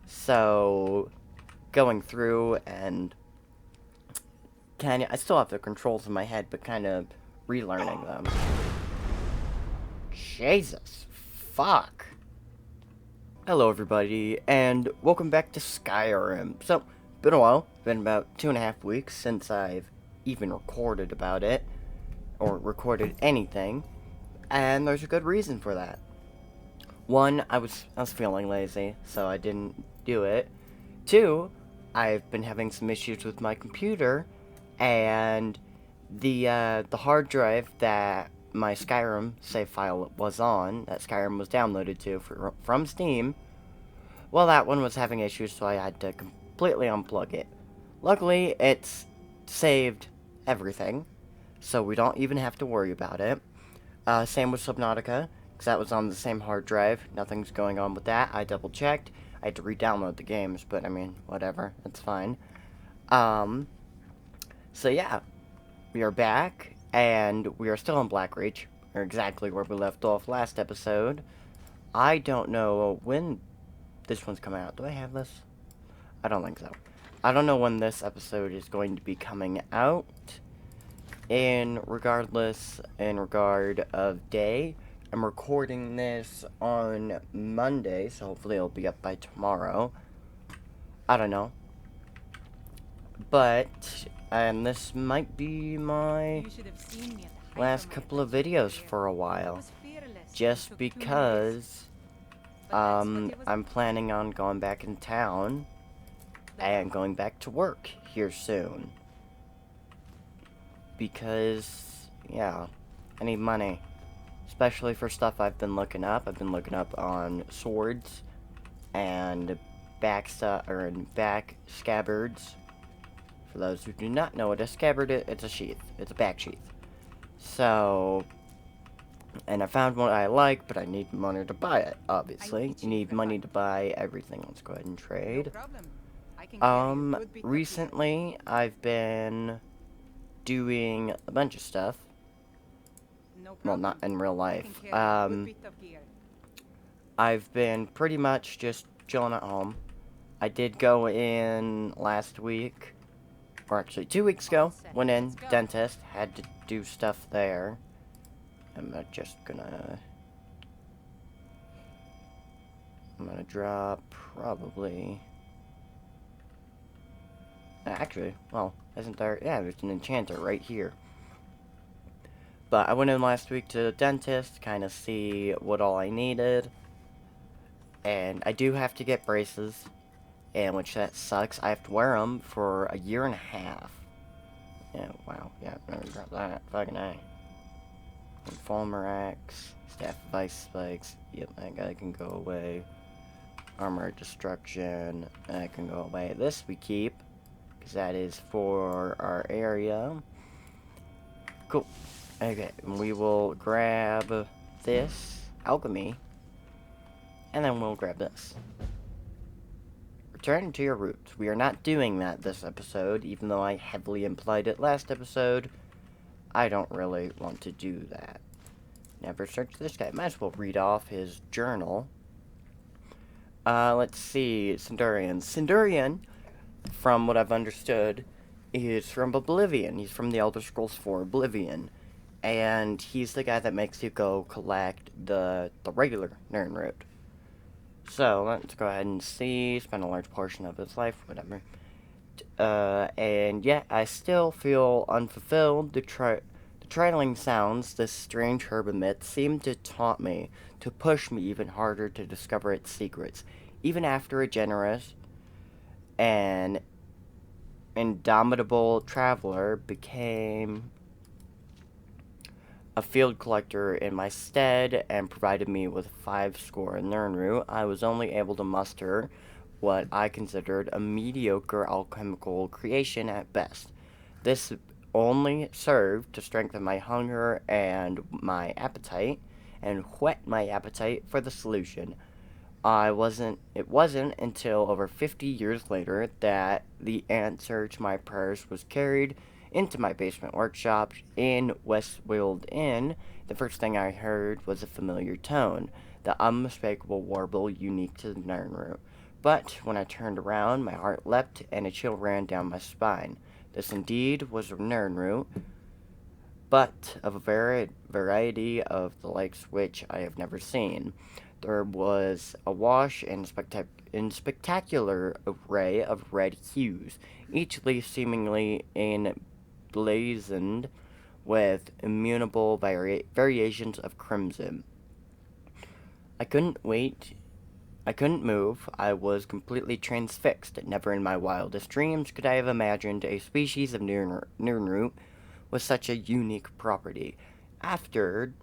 So, going through and kind of, I still have the controls in my head, but kind of relearning them. Jesus, fuck. Hello everybody, and welcome back to Skyrim. So, been a while, been about 2.5 weeks since I've even recorded about it, or recorded anything, and there's a good reason for that. One, I was feeling lazy, so I didn't do it. Two, I've been having some issues with my computer, and the hard drive that my Skyrim save file was on, that Skyrim was downloaded to from Steam, well, that one was having issues, so I had to completely unplug it. Luckily, it's saved everything, so we don't even have to worry about it. Same with Subnautica, because that was on the same hard drive. Nothing's going on with that. I double-checked. I had to re-download the games, but I mean, whatever. It's fine. So yeah, we are back, and we are still in Blackreach, or exactly where we left off last episode. I don't know when this one's coming out. Do I have this? I don't think so. I don't know when this episode is going to be coming out. In regard of day, I'm recording this on Monday, so hopefully it'll be up by tomorrow. I don't know. But, and this might be my last couple of videos for a while. Just because, I'm planning on going back in town and going back to work here soon. Because, yeah, I need money. Especially for stuff I've been looking up. I've been looking up on swords and back scabbards. For those who do not know what a scabbard is, it's a sheath. It's a back sheath. So, and I found one I like, but I need money to buy it, obviously. You need money to buy everything. Let's go ahead and trade. Recently, I've been doing a bunch of stuff. Well, not in real life. I've been pretty much just chilling at home. I did go in last week, or actually 2 weeks ago, went in, dentist, had to do stuff there. I'm gonna drop, probably. Actually, well, isn't there? Yeah, there's an enchanter right here. But I went in last week to the dentist, kind of see what all I needed. And I do have to get braces, and which that sucks. I have to wear them for a year and a half. Yeah, wow, yeah, never dropped that. Fucking A. Informer Axe, Staff of Ice Spikes. Yep, that guy can go away. Armor Destruction, that can go away. This we keep, because that is for our area. Cool. Okay, we will grab this, Alchemy, and then we'll grab this. Return to your roots. We are not doing that this episode, even though I heavily implied it last episode. I don't really want to do that. Never search this guy. Might as well read off his journal. Let's see, Cendurian. Cendurian, from what I've understood, is from Oblivion. He's from the Elder Scrolls 4 Oblivion. And he's the guy that makes you go collect the regular Nirnroot. So, let's go ahead and see. Spend a large portion of his life, whatever. And yeah, I still feel unfulfilled. The trailing sounds this strange herb emits seem to taunt me, to push me even harder to discover its secrets. Even after a generous and indomitable traveler became a field collector in my stead and provided me with 50 Nirnroot, I was only able to muster what I considered a mediocre alchemical creation at best. This only served to strengthen my hunger and my appetite, and whet my appetite for the solution. It wasn't until over 50 years later that the answer to my prayers was carried into my basement workshop in Westfield Inn. The first thing I heard was a familiar tone, the unmistakable warble unique to the Nirnroot. But when I turned around, my heart leapt and a chill ran down my spine. This indeed was a Nirnroot, but of a variety of the likes which I have never seen. There was awash in spectacular array of red hues, each leaf seemingly emblazoned with immutable variations of crimson. I couldn't wait. I couldn't move. I was completely transfixed. Never in my wildest dreams could I have imagined a species of Nirnroot with such a unique property. After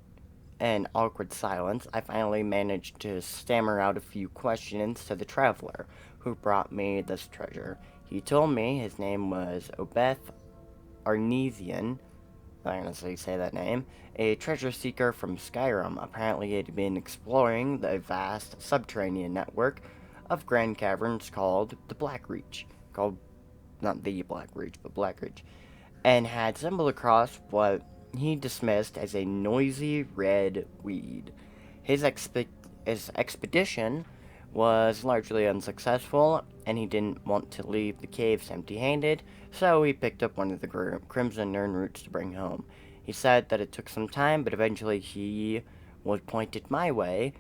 an awkward silence, I finally managed to stammer out a few questions to the traveler who brought me this treasure. He told me his name was Obeth Arnesian. I honestly say that name. A treasure seeker from Skyrim. Apparently, he had been exploring the vast subterranean network of grand caverns called the Blackreach. Called, not the Blackreach, but Blackreach. And had stumbled across what he dismissed as a noisy red weed. His expedition was largely unsuccessful, and he didn't want to leave the caves empty-handed, so he picked up one of the crimson Nirnroots to bring home. He said that it took some time, but eventually he was pointed my way,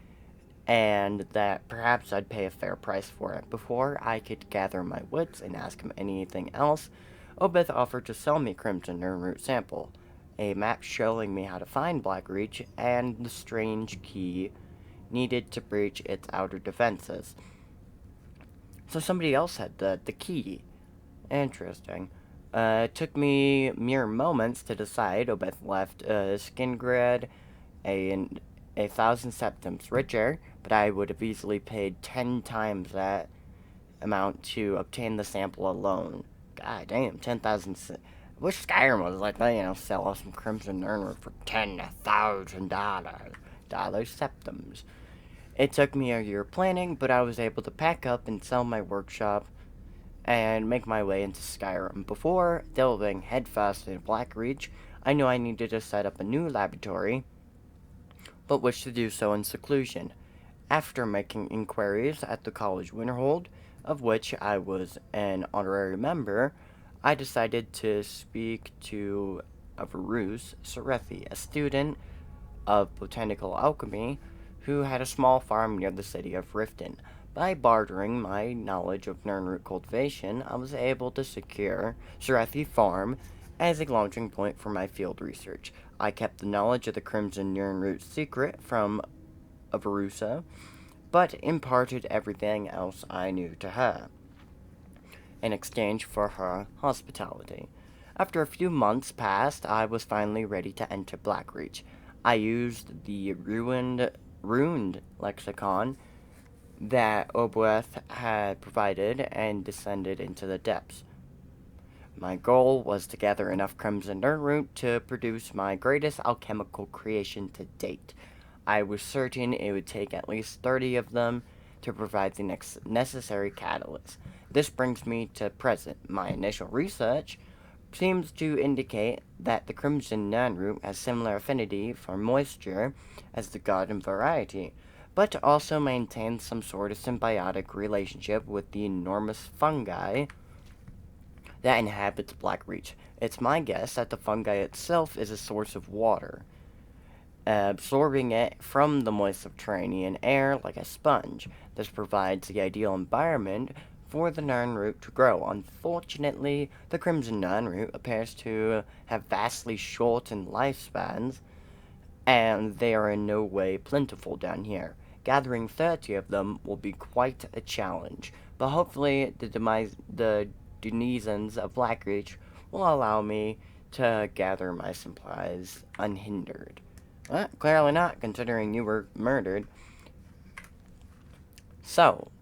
and that perhaps I'd pay a fair price for it. Before I could gather my wits and ask him anything else, Obeth offered to sell me Crimson Nirnroot sample, a map showing me how to find Blackreach, and the strange key needed to breach its outer defenses. So somebody else had the key. Interesting. It took me mere moments to decide. Obeth left Skingrid a thousand septims richer, but I would have easily paid 10 times that amount to obtain the sample alone. God damn, 10,000. I wish Skyrim was like that, sell us some Crimson Nirnroot for $10,000 septims. It took me a year planning, but I was able to pack up and sell my workshop and make my way into Skyrim. Before delving headfirst into Blackreach, I knew I needed to set up a new laboratory, but wished to do so in seclusion. After making inquiries at the College Winterhold, of which I was an honorary member, I decided to speak to Avarus Serethi, a student of botanical alchemy who had a small farm near the city of Riften. By bartering my knowledge of Nirnroot cultivation, I was able to secure Serethi Farm as a launching point for my field research. I kept the knowledge of the Crimson Nirnroot secret from Avarusa, but imparted everything else I knew to her, in exchange for her hospitality. After a few months passed, I was finally ready to enter Blackreach. I used the runed lexicon that Obeth had provided and descended into the depths. My goal was to gather enough Crimson Nirnroot to produce my greatest alchemical creation to date. I was certain it would take at least 30 of them to provide the necessary catalyst. This brings me to present. My initial research seems to indicate that the Crimson Nirnroot has similar affinity for moisture as the garden variety, but also maintains some sort of symbiotic relationship with the enormous fungi that inhabits Blackreach. It's my guess that the fungi itself is a source of water, absorbing it from the moist subterranean air like a sponge. This provides the ideal environment for the Nirnroot to grow. Unfortunately, the Crimson Nirnroot appears to have vastly shortened lifespans, and they are in no way plentiful down here. Gathering 30 of them will be quite a challenge, but hopefully the denizens of Blackreach will allow me to gather my supplies unhindered. Well, clearly not, considering you were murdered. So,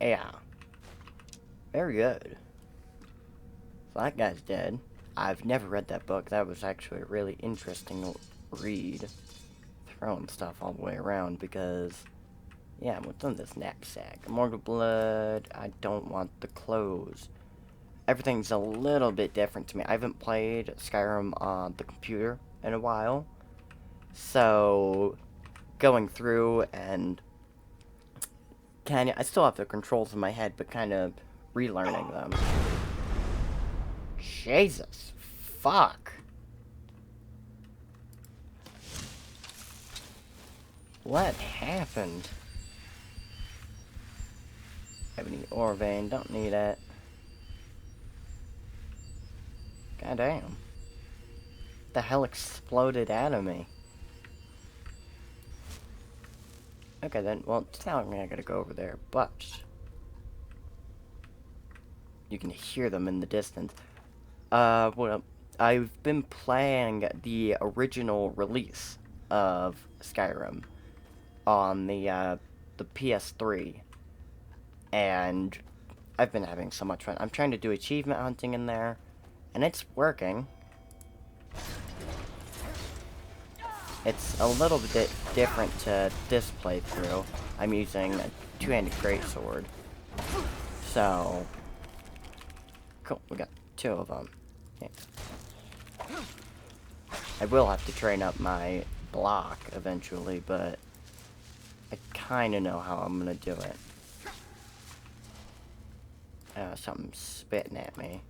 yeah. Very good. So that guy's dead. I've never read that book. That was actually a really interesting read. Throwing stuff all the way around because, yeah, what's in this knapsack? Immortal Blood. I don't want the clothes. Everything's a little bit different to me. I haven't played Skyrim on the computer in a while. So, going through and I still have the controls in my head, but kind of relearning them. Jesus. Fuck. What happened? Ebony ore vein, don't need it. Goddamn. The hell exploded out of me? Okay then, well, it's not like I gotta go over there, but you can hear them in the distance. Well, I've been playing the original release of Skyrim on the PS3, and I've been having so much fun. I'm trying to do achievement hunting in there, and it's working. It's a little bit different to this playthrough. I'm using a two-handed greatsword. So, cool, we got 2 of them. Yeah. I will have to train up my block eventually, but I kinda know how I'm gonna do it. Something's spitting at me.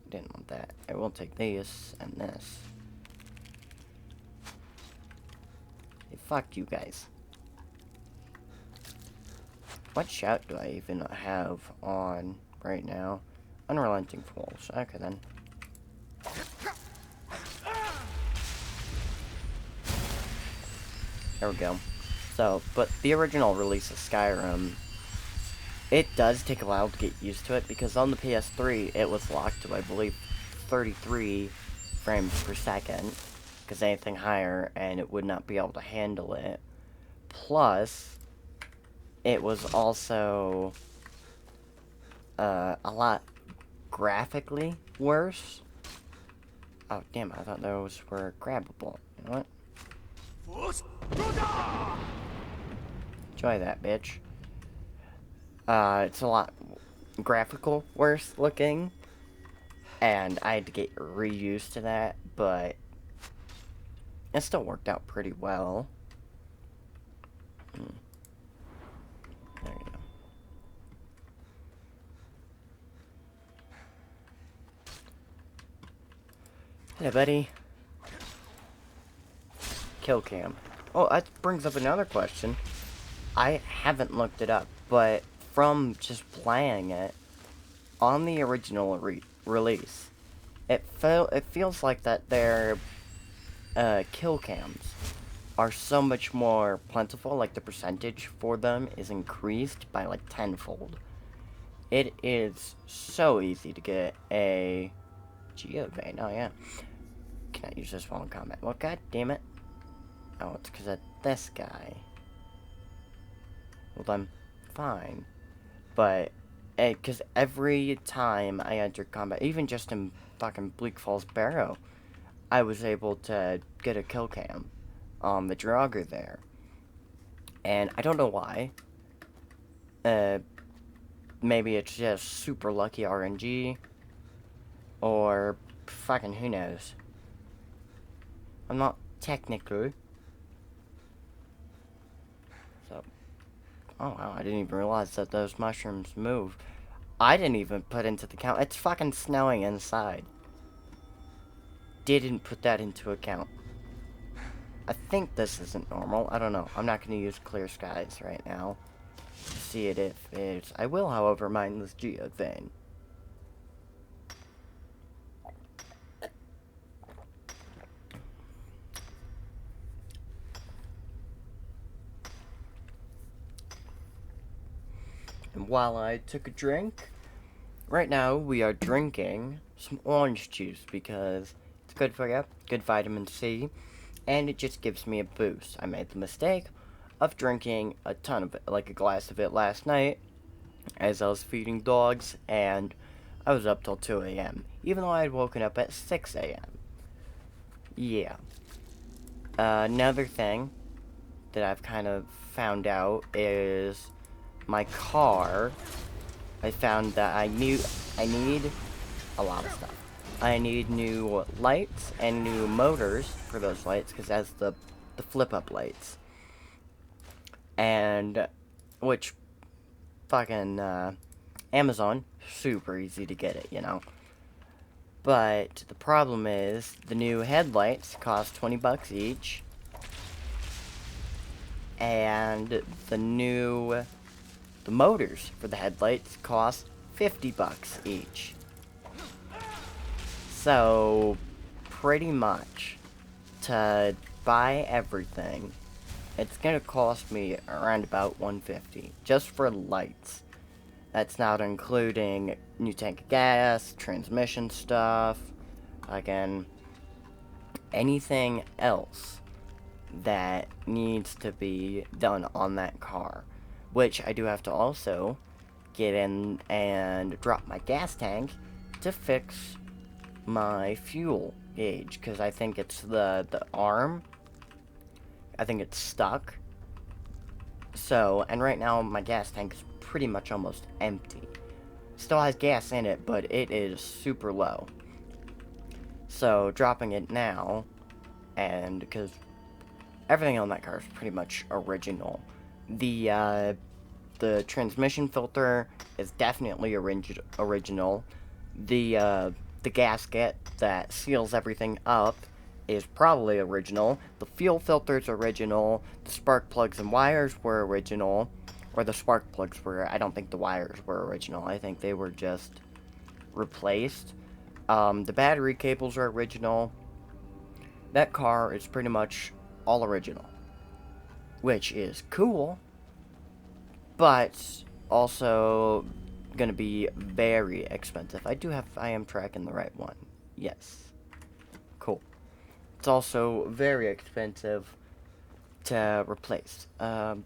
Didn't want that. I will take this and this. Hey, fuck you guys. What shout do I even have on right now? Unrelenting Fools. Okay then. There we go. So, but the original release of Skyrim, it does take a while to get used to it, because on the PS3, it was locked to, I believe, 33 frames per second, because anything higher, and it would not be able to handle it. Plus, it was also a lot graphically worse. Oh, damn, I thought those were grabbable. You know what? Enjoy that, bitch. It's a lot graphical worse looking, and I had to get reused to that, but it still worked out pretty well. There you go. Hey, buddy. Kill cam. Oh, that brings up another question. I haven't looked it up, but from just playing it, on the original release, it feels like that their kill cams are so much more plentiful, like the percentage for them is increased by like tenfold. It is so easy to get a geovein. Oh yeah. Can I use this while in combat? Well, god damn it. Oh, it's because of this guy. Well, I'm fine. But, because every time I enter combat, even just in fucking Bleak Falls Barrow, I was able to get a kill cam on the Draugr there. And I don't know why. Maybe it's just super lucky RNG. Or fucking who knows. I'm not technically. So, oh wow, I didn't even realize that those mushrooms move. I didn't even put into the count. It's fucking snowing inside. Didn't put that into account. I think this isn't normal. I don't know. I'm not going to use clear skies right now. See it if it's... I will, however, mine this geovein. And while I took a drink, right now we are drinking some orange juice because it's good for you, good vitamin C, and it just gives me a boost. I made the mistake of drinking a ton of it, like a glass of it last night, as I was feeding dogs, and I was up till 2 a.m., even though I had woken up at 6 a.m. Yeah. Another thing that I've kind of found out is my car. I found that I need a lot of stuff. I need new lights and new motors for those lights, because that's the flip-up lights. And, which fucking Amazon, super easy to get it, you know. But the problem is the new headlights cost 20 bucks each, and the motors for the headlights cost 50 bucks each. So pretty much to buy everything, it's gonna cost me around about 150 just for lights. That's not including new tank of gas, transmission stuff, again, anything else that needs to be done on that car. Which I do have to also get in and drop my gas tank to fix my fuel gauge, because I think it's the arm. I think it's stuck. So, and right now my gas tank is pretty much almost empty. Still has gas in it, but it is super low. So, dropping it now, and because everything on that car is pretty much original. The transmission filter is definitely original. The gasket that seals everything up is probably original. The fuel filter's original. The spark plugs and wires were original. Or the spark plugs were. I don't think the wires were original. I think they were just replaced. The battery cables are original. That car is pretty much all original. Which is cool. But also gonna be very expensive. I am tracking the right one. Yes. Cool. It's also very expensive to replace. I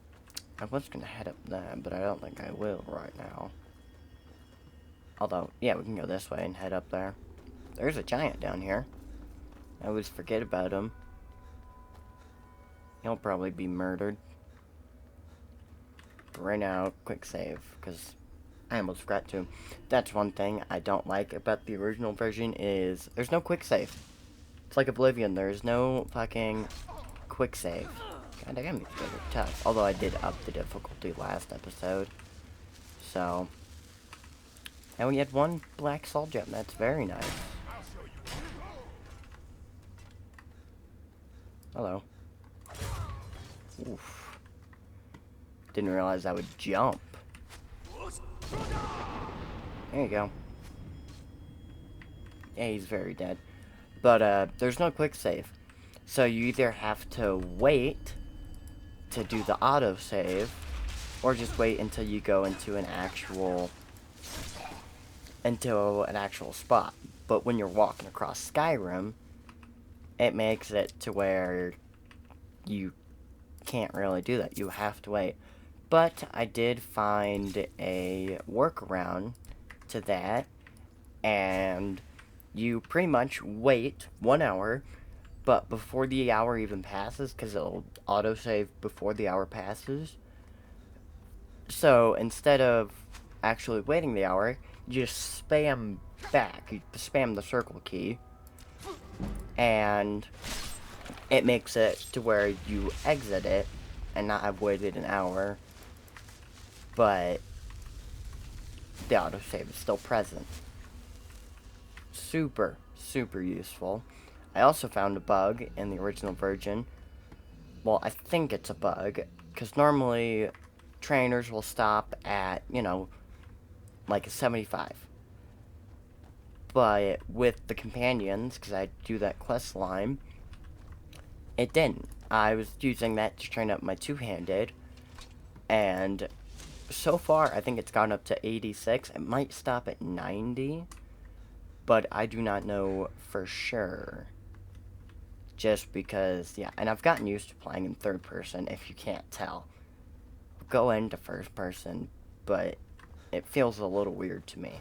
was gonna head up there, but I don't think I will right now. Although, yeah, we can go this way and head up there. There's a giant down here. I always forget about him. He'll probably be murdered. But right now, quick save, because I almost forgot to. That's one thing I don't like about the original version is there's no quick save. It's like Oblivion, there's no fucking quick save. God damn, these guys are tough. Although I did up the difficulty last episode. So. And we had one black soul gem, that's very nice. Hello. Oof. Didn't realize I would jump. There you go. Yeah, he's very dead. But, there's no quick save. So you either have to wait to do the autosave, or just wait until you go into an actual spot. But when you're walking across Skyrim, it makes it to where you can't really do that. You have to wait. But I did find a workaround to that, and you pretty much wait 1 hour, but before the hour even passes, because it'll autosave before the hour passes. So instead of actually waiting the hour, you just spam back. You spam the circle key, and it makes it to where you exit it and not have waited an hour, but the autosave is still present. Super, super useful. I also found a bug in the original version. Well, I think it's a bug, because normally trainers will stop at, you know, like a 75. But with the companions, because I do that quest line, it didn't. I was using that to train up my two-handed, and so far I think it's gone up to 86. It might stop at 90, but I do not know for sure. Just because, yeah, and I've gotten used to playing in third person, if you can't tell. Go into first person, but it feels a little weird to me.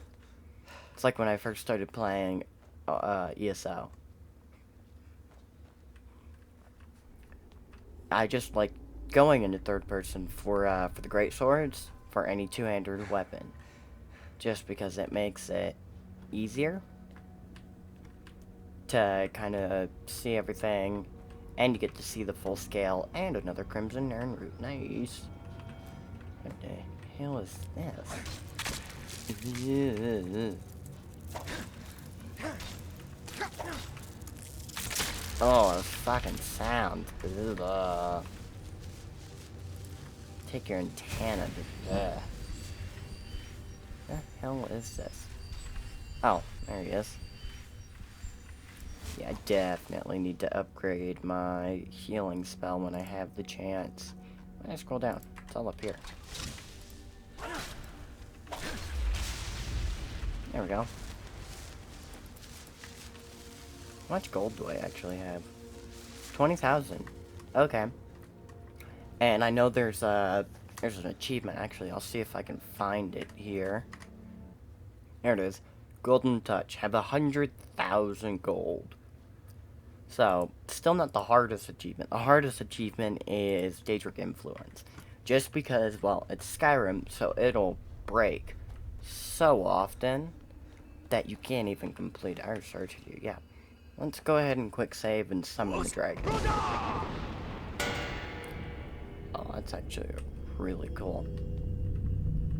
It's like when I first started playing ESO. I just like going into third person for the great swords, for any two-handed weapon, just because it makes it easier to kind of see everything, and you get to see the full scale, and another Crimson Urn root. Nice. hell is this? Oh, this fucking sound. Ugh. Take your antenna to the hell is this? Oh, there he is. Yeah, I definitely need to upgrade my healing spell when I have the chance. When I scroll down, it's all up here. There we go. How much gold do I actually have? 20,000. Okay. And I know there's an achievement, actually. I'll see if I can find it here. There it is. Golden Touch. Have 100,000 gold. So, still not the hardest achievement. The hardest achievement is Daedric Influence. Just because, well, it's Skyrim, so it'll break so often that you can't even complete our search here. Yeah. Let's go ahead and quick save and summon the dragon. Oh, that's actually a really cool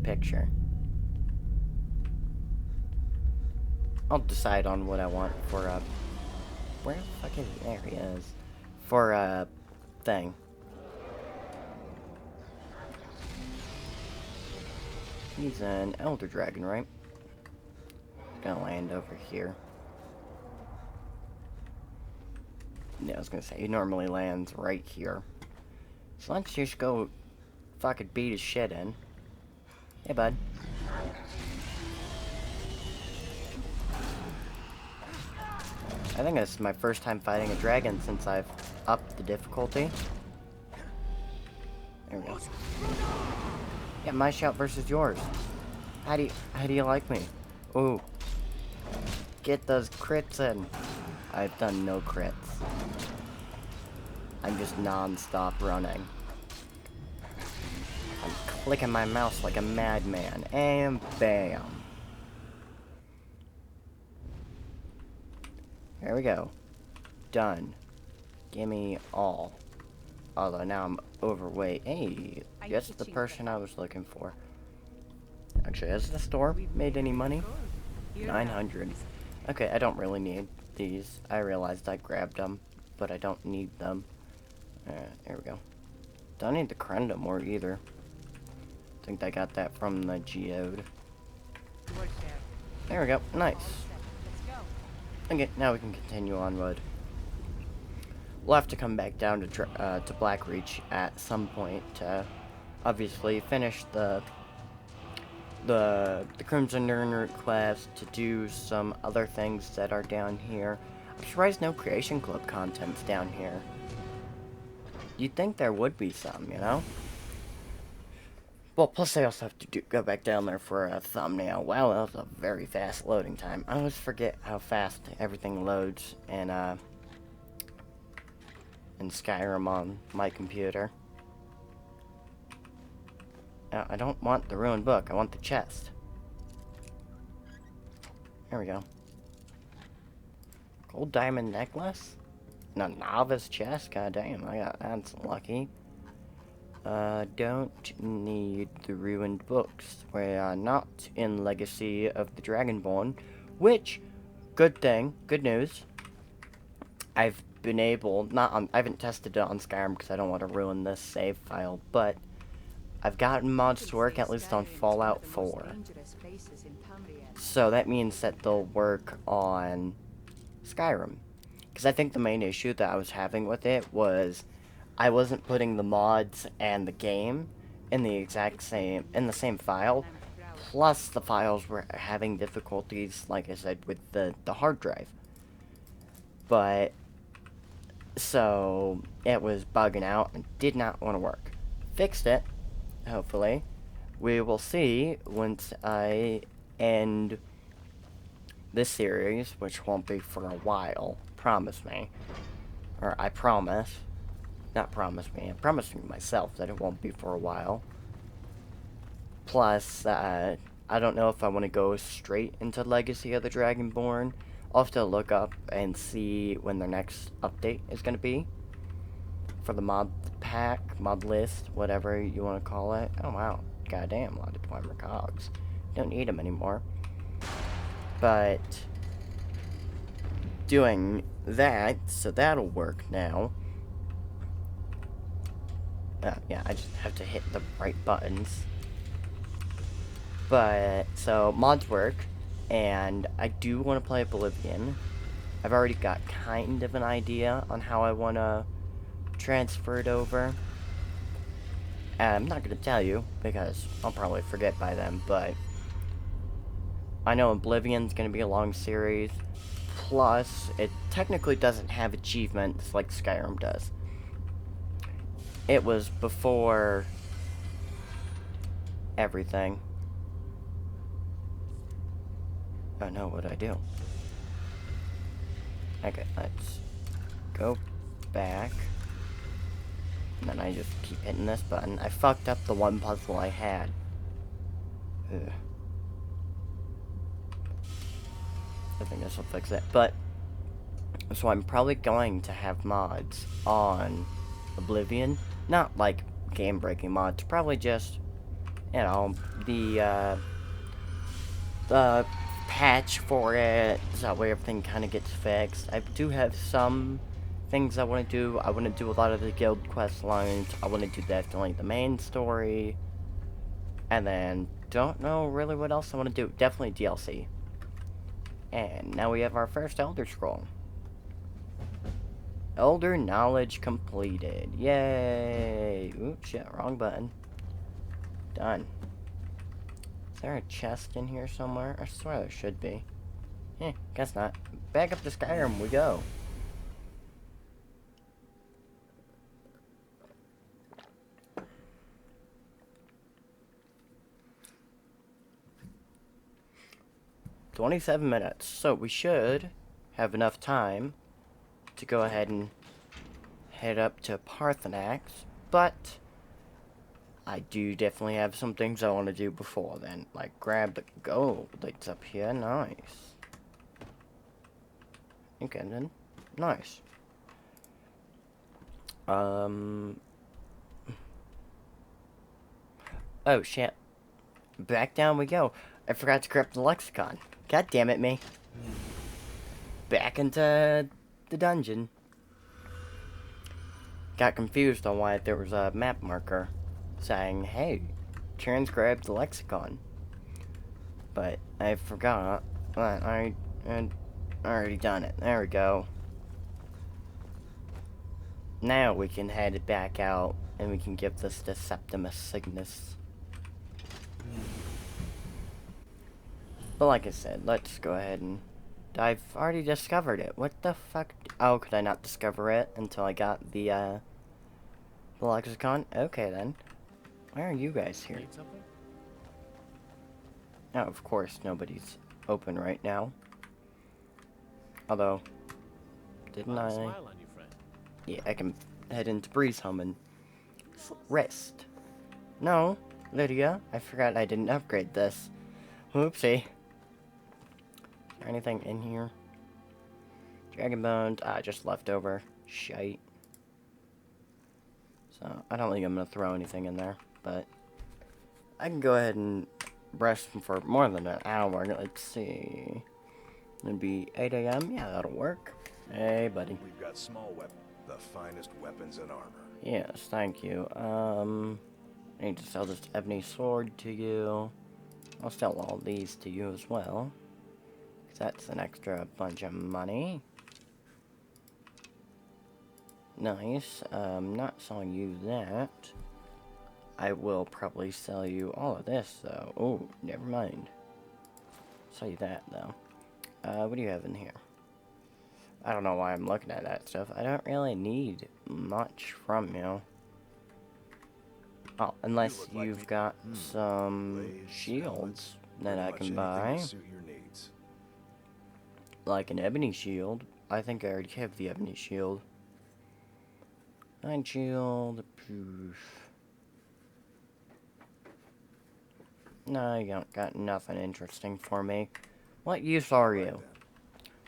picture. I'll decide on what I want for where the fuck is he? There he is. For a thing. He's an elder dragon, right? He's gonna land over here. Yeah, I was gonna say, he normally lands right here. So let's just go fucking beat his shit in. Hey, bud. I think this is my first time fighting a dragon since I've upped the difficulty. There we go. Yeah, my shout versus yours. How do you like me? Ooh. Get those crits in. I've done no crits. I'm just non-stop running. I'm clicking my mouse like a madman. And bam. There we go. Done. Gimme all. Although now I'm overweight. Hey, that's the person I was looking for. Actually, has the store made any money? 900. Okay, I don't really need these. I realized I grabbed them, but I don't need them. There we go. Don't need the Crendamore either. I think I got that from the Geode. There we go. Nice. Okay, now we can continue onward. We'll have to come back down to Blackreach at some point to obviously finish the Crimson Urn quest, to do some other things that are down here. I'm surprised no Creation Club content's down here. You'd think there would be some, you know? Well, plus I also have to go back down there for a thumbnail. Wow, that was a very fast loading time. I always forget how fast everything loads in Skyrim on my computer. Now, I don't want the ruined book. I want the chest. There we go. Gold diamond necklace? And a novice chest? God damn, that's lucky. Don't need the ruined books. We are not in Legacy of the Dragonborn, which, good thing, good news. I've been able, I haven't tested it on Skyrim because I don't want to ruin this save file, but I've gotten mods to work at least on Fallout 4. So that means that they'll work on Skyrim. Because I think the main issue that I was having with it was I wasn't putting the mods and the game in the same file. Plus the files were having difficulties, like I said, with the hard drive. But so it was bugging out and did not want to work. Fixed it, hopefully. We will see once I end this series, which won't be for a while. Promise me. Or I promise. Not promise me. I'm promising myself that it won't be for a while. Plus, I don't know if I want to go straight into Legacy of the Dragonborn. I'll have to look up and see when their next update is going to be. For the mod pack, mod list, whatever you want to call it. Oh, wow. goddamn lot of dwemer cogs. Don't need them anymore. But doing that, so that'll work now. Yeah, I just have to hit the right buttons. But, so, mods work, and I do want to play Oblivion. I've already got kind of an idea on how I want to transfer it over. And I'm not going to tell you, because I'll probably forget by then, but I know Oblivion's going to be a long series. Plus, it technically doesn't have achievements like Skyrim does. It was before everything. Oh no, what'd I do? Okay, let's go back. And then I just keep hitting this button. I fucked up the one puzzle I had. Ugh. I think this will fix it. But, so I'm probably going to have mods on Oblivion. Not like game-breaking mods. Probably just, you know, the patch for it, so that way everything kind of gets fixed. I do have some things I want to do. I want to do a lot of the guild quest lines. I want to do definitely the main story. And then, don't know really what else I want to do. Definitely DLC. And now we have our first Elder Scroll. Elder Knowledge completed. Yay! Oops, shit, wrong button. Done. Is there a chest in here somewhere? I swear there should be. Guess not. Back up to Skyrim we go. $27 so we should have enough time to go ahead and head up to Parthenax, but I do definitely have some things I want to do before then, like grab the gold that's up here. Nice. Okay then. Nice. Oh shit. Back down we go. I forgot to grab the lexicon. God damn it, me. Back into the dungeon. Got confused on why there was a map marker saying, hey, transcribe the lexicon. But I forgot. I already done it. There we go. Now we can head it back out and we can give this to Septimus Cygnus. But like I said, let's go ahead and... I've already discovered it. What the fuck? Oh, could I not discover it until I got the lexicon? Okay, then. Why are you guys here? Need something? Oh, of course, nobody's open right now. Although, didn't I... Smile on you, friend. Yeah, I can head into Breeze Home and rest. No, Lydia, I forgot I didn't upgrade this. Whoopsie. Is there anything in here? Dragon bones, just leftover shite. So, I don't think I'm gonna throw anything in there, but I can go ahead and rest for more than an hour. Let's see. It'd be 8 AM? Yeah, that'll work. Hey, buddy. We've got small weapons, the finest weapons and armor. Yes, thank you. I need to sell this ebony sword to you. I'll sell all these to you as well. 'Cause that's an extra bunch of money. Nice. Not selling you that. I will probably sell you all of this, though. Oh, never mind. Sell you that, though. What do you have in here? I don't know why I'm looking at that stuff. I don't really need much from you. Oh, unless you've got some shields that I can buy. Suit your needs. Like an ebony shield. I think I already have the ebony shield. 9 shield. Poof. No, you don't got nothing interesting for me. What use are you?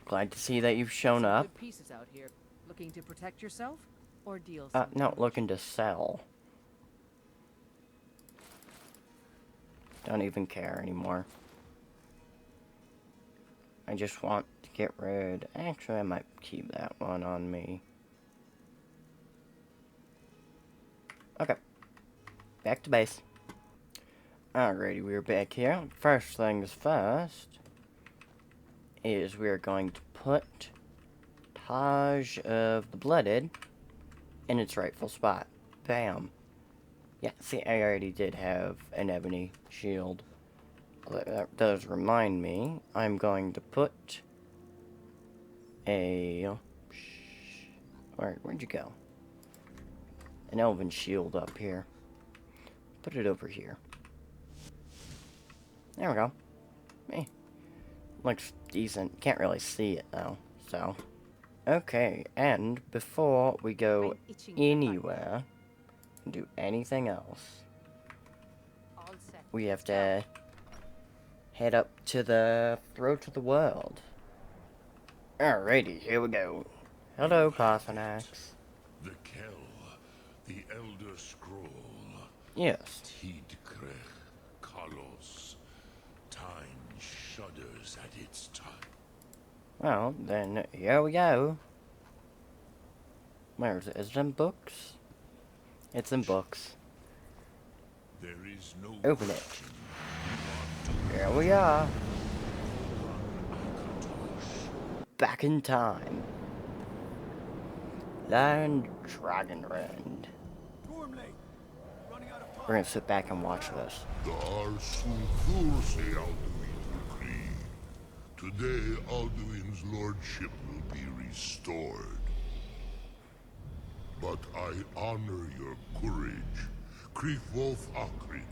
Glad to see that you've shown up. Good pieces out here. Looking to protect yourself or deal No, looking to sell. Don't even care anymore. I just want to get rid... Actually, I might keep that one on me. Okay. Back to base. Alrighty, we're back here. First things first is we're going to put Taj of the Blooded in its rightful spot. Bam. Yeah, see, I already did have an ebony shield. That does remind me, I'm going to put a... Where'd you go? An elven shield up here. Put it over here. There we go. Hey. Looks decent. Can't really see it though, so. Okay, and before we go anywhere, do anything else, we have to head up to the throat of the world. Alrighty, here we go. Hello, Pathanax. The Kell, the Elder Scroll. Yes. Tidkrech Kalos. Time shudders at its touch. Well, then, here we go. Where is it? Is it in books? It's in books. There is no Open it. Here we are. Back in time. Land Dragonrend. We're gonna sit back and watch this. The Arsul say Alduin decree. Today, Alduin's lordship will be restored. But I honor your courage. Krief Wolf Akrin.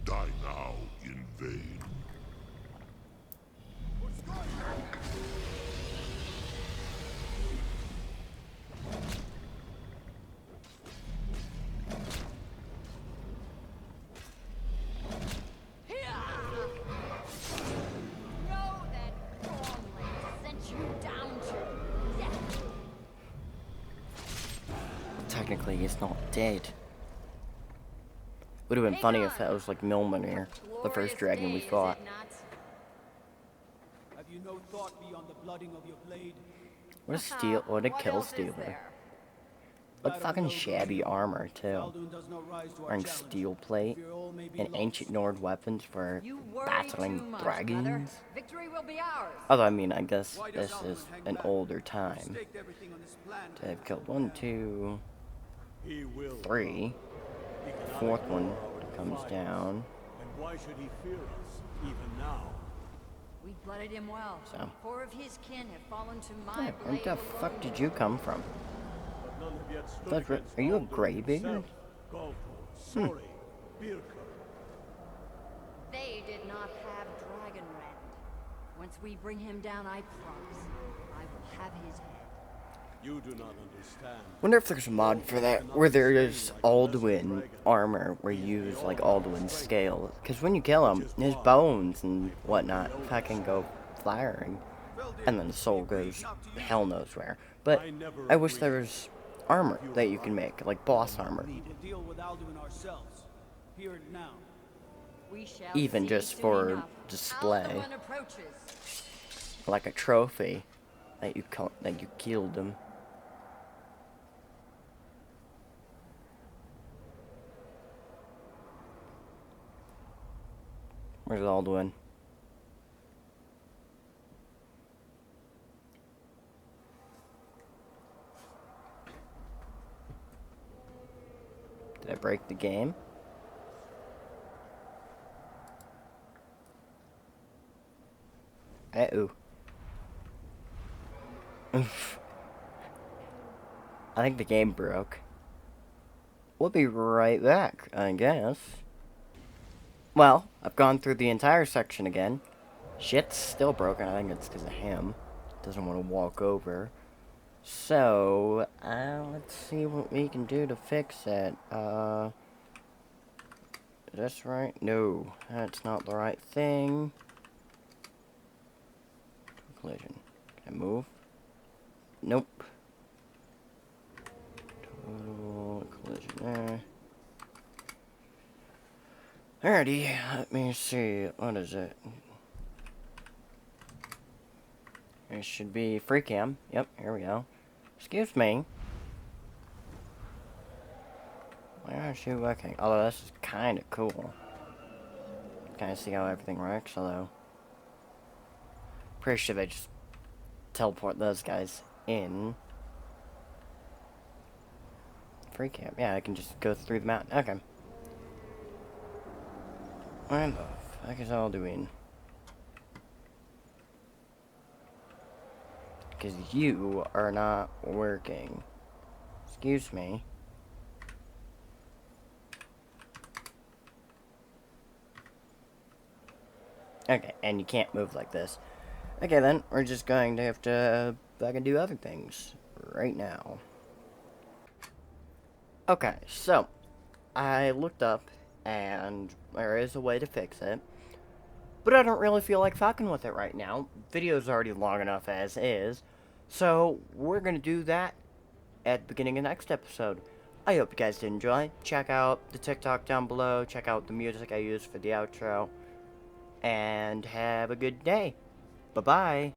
Die now in vain. Technically, he's not dead. Would have been funny if that was like Milmanir, the first dragon we fought. Have you no thought beyond the blooding of your blade? What a steal! What a kill stealer! What fucking shabby armor too. Wearing steel plate and ancient Nord weapons for battling dragons. Victory will be ours. Although I mean, I guess this is an older time. To have killed 1, 2, 3. Fourth one comes down. And why should he fear us, even now? We blooded him well. So. 4 of his kin have fallen to my Yeah, where blade. the fuck did you come from? But none have yet stood against Are you a Alduin greybeard? himself. Galtor, Sori, Birka. They did not have Dragonrend. Once we bring him down, I promise, I will have his head. You do not understand. Wonder if there's a mod for that where there is Alduin armor where you use like Alduin scale. Because when you kill him, his bones and whatnot fucking go firing. And then the soul goes hell knows where. But I wish there was armor that you can make, like boss armor. To deal with Alduin ourselves. Here and now. We shall Even see just soon for enough. display. Alduin approaches. Like a trophy that you killed him. Where's Alduin? Did I break the game? Uh-oh. Oof. I think the game broke. We'll be right back, I guess. Well, I've gone through the entire section again. Shit's still broken. I think it's because of him. Doesn't want to walk over. So, let's see what we can do to fix it. Is this right? No, that's not the right thing. Collision. Can I move? Nope. Total collision there. Alrighty, let me see. What is it? It should be free cam. Yep, here we go. Excuse me. Why aren't you working? Although this is kind of cool. Kind of see how everything works, although pretty sure they just teleport those guys in. Free camp. Yeah, I can just go through the mountain. Okay. Where the fuck is Alduin? Because you are not working. Excuse me. Okay, and you can't move like this. Okay then, we're just going to have to fucking do other things right now. Okay, so I looked up and there is a way to fix it. But I don't really feel like fucking with it right now. Video's already long enough as is. So we're gonna do that at the beginning of the next episode. I hope you guys did enjoy. Check out the TikTok down below. Check out the music I use for the outro. And have a good day. Bye-bye.